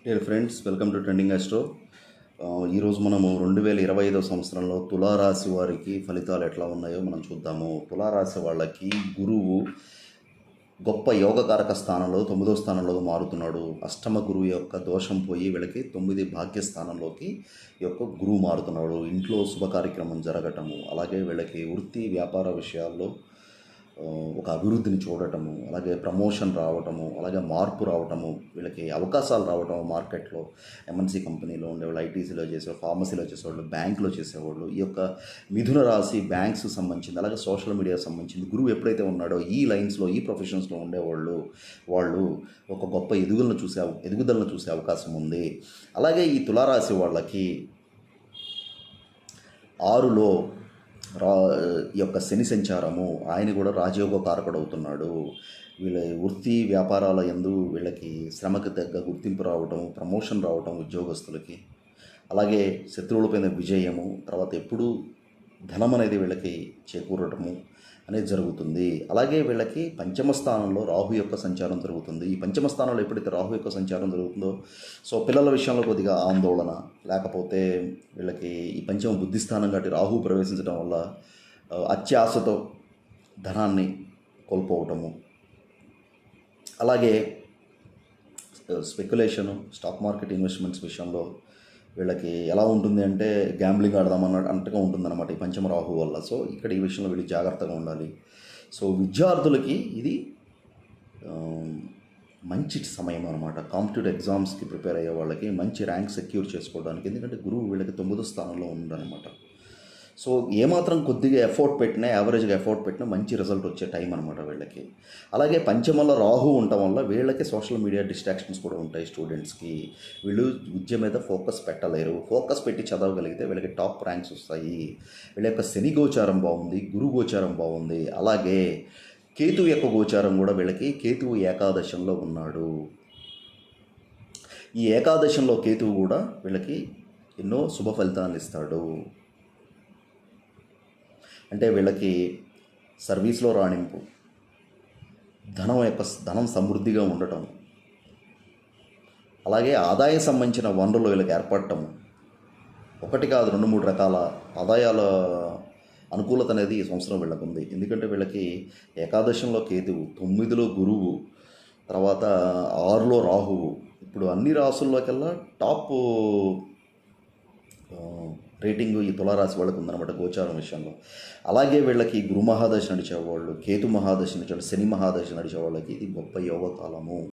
Dear friends, welcome to Trending Astro. ఈరోజు మనము 2025 సంవత్సరంలో తులారాశి వారికి ఫలితాలు ఎట్లా ఉన్నాయో మనం చూద్దాము. తులారాశి వాళ్ళకి గురువు గొప్ప యోగకారక స్థానంలో 9వ స్థానంలో మారుతున్నాడు. అష్టమ గురువు యొక్క దోషం పోయి వీళ్ళకి 9 భాగ్యస్థానంలోకి ఈ యొక్క గురువు మారుతున్నాడు. ఇంట్లో శుభ కార్యక్రమం జరగటము, అలాగే వీళ్ళకి వృత్తి వ్యాపార విషయాల్లో ఒక అభివృద్ధిని చూడటము, అలాగే ప్రమోషన్ రావటము, అలాగే మార్పు రావటము, వీళ్ళకి అవకాశాలు రావటము మార్కెట్లో. ఎంఎన్సీ కంపెనీలో ఉండేవాళ్ళు, ఐటీసీలో చేసేవాళ్ళు, ఫార్మసీలో చేసేవాళ్ళు, బ్యాంకులో చేసేవాళ్ళు, ఈ యొక్క మిథున రాశి బ్యాంక్స్ సంబంధించింది, అలాగే సోషల్ మీడియాకి సంబంధించింది గురువు ఎప్పుడైతే ఉన్నాడో ఈ లైన్స్లో ఈ ప్రొఫెషన్స్లో ఉండేవాళ్ళు వాళ్ళు ఒక గొప్ప ఎదుగుదలను చూసే అవకాశం ఉంది. అలాగే ఈ తులారాశి వాళ్ళకి 6లో ఈ యొక్క శని సంచారము, ఆయన కూడా రాజయోగ కారకుడు అవుతున్నాడు. వీళ్ళ వృత్తి వ్యాపారాల యందు వీళ్ళకి శ్రమకు తగ్గ గుర్తింపు రావటం, ప్రమోషన్ రావటం ఉద్యోగస్తులకి, అలాగే శత్రువులపైన విజయము, తర్వాత ఎప్పుడూ ధనం అనేది వీళ్ళకి చేకూరటము అనేది జరుగుతుంది. అలాగే వీళ్ళకి పంచమ స్థానంలో రాహు యొక్క సంచారం జరుగుతుంది. ఈ పంచమ స్థానంలో ఎప్పుడైతే రాహు యొక్క సంచారం జరుగుతుందో పిల్లల విషయంలో కొద్దిగా ఆందోళన, లేకపోతే వీళ్ళకి ఈ పంచమ బుద్ధి స్థానం కాబట్టి రాహు ప్రవేశించడం వల్ల అత్యాశతో ధనాన్ని కోల్పోవటము, అలాగే స్పెక్యులేషను, స్టాక్ మార్కెట్ ఇన్వెస్ట్మెంట్స్ విషయంలో వీళ్ళకి ఎలా ఉంటుంది అంటే గ్యాంబ్లింగ్ అన్నట్టుగా ఉంటుందన్నమాట ఈ పంచమ రాహు వల్ల. ఇక్కడ ఈ విషయంలో వీళ్ళు జాగ్రత్తగా ఉండాలి. విద్యార్థులకి ఇది మంచి సమయం అనమాట. కాంపిటేటివ్ ఎగ్జామ్స్కి ప్రిపేర్ అయ్యే వాళ్ళకి మంచి ర్యాంక్ సెక్యూర్ చేసుకోవడానికి, ఎందుకంటే గురువు వీళ్ళకి 9వ స్థానంలో ఉండనమాట. ఏమాత్రం కొద్దిగా ఎఫర్ట్ పెట్టినా, యావరేజ్గా ఎఫర్ట్ పెట్టినా మంచి రిజల్ట్ వచ్చే టైం అనమాట వీళ్ళకి. అలాగే పంచమంలో రాహు ఉండటం వల్ల వీళ్ళకి సోషల్ మీడియా డిస్ట్రాక్షన్స్ కూడా ఉంటాయి. స్టూడెంట్స్కి వీళ్ళు విద్య మీద ఫోకస్ పెట్టలేరు. ఫోకస్ పెట్టి చదవగలిగితే వీళ్ళకి టాప్ ర్యాంక్స్ వస్తాయి. వీళ్ళ యొక్క శని గోచారం బాగుంది, గురు గోచారం బాగుంది, అలాగే కేతువు యొక్క గోచారం కూడా వీళ్ళకి, కేతువు ఏకాదశంలో ఉన్నాడు. ఈ ఏకాదశంలో కేతువు కూడా వీళ్ళకి ఎన్నో శుభ ఫలితాలను ఇస్తాడు. అంటే వీళ్ళకి సర్వీస్లో రాణింపు, ధనం సమృద్ధిగా ఉండటం, అలాగే ఆదాయ సంబంధించిన వనరులు వీళ్ళకి ఏర్పడటం, ఒకటి కాదు 2-3 రకాల ఆదాయాల అనుకూలత అనేది ఈ సంవత్సరం వీళ్ళకు ఉంది. ఎందుకంటే వీళ్ళకి ఏకాదశంలో కేతువు, 9లో గురువు, తర్వాత 6లో రాహువు. ఇప్పుడు అన్ని రాసుల్లోకెల్లా టాప్ రేటింగ్ ఈ తులారాశి వాళ్ళకు ఉందన్నమాట గోచారం విషయంలో. అలాగే వీళ్ళకి గురు మహాదశ నడిచేవాళ్ళు, కేతు మహాదశ నడిచేవాళ్ళు, శని మహాదశ నడిచేవాళ్ళకి ఇది గొప్ప యోగ కాలము.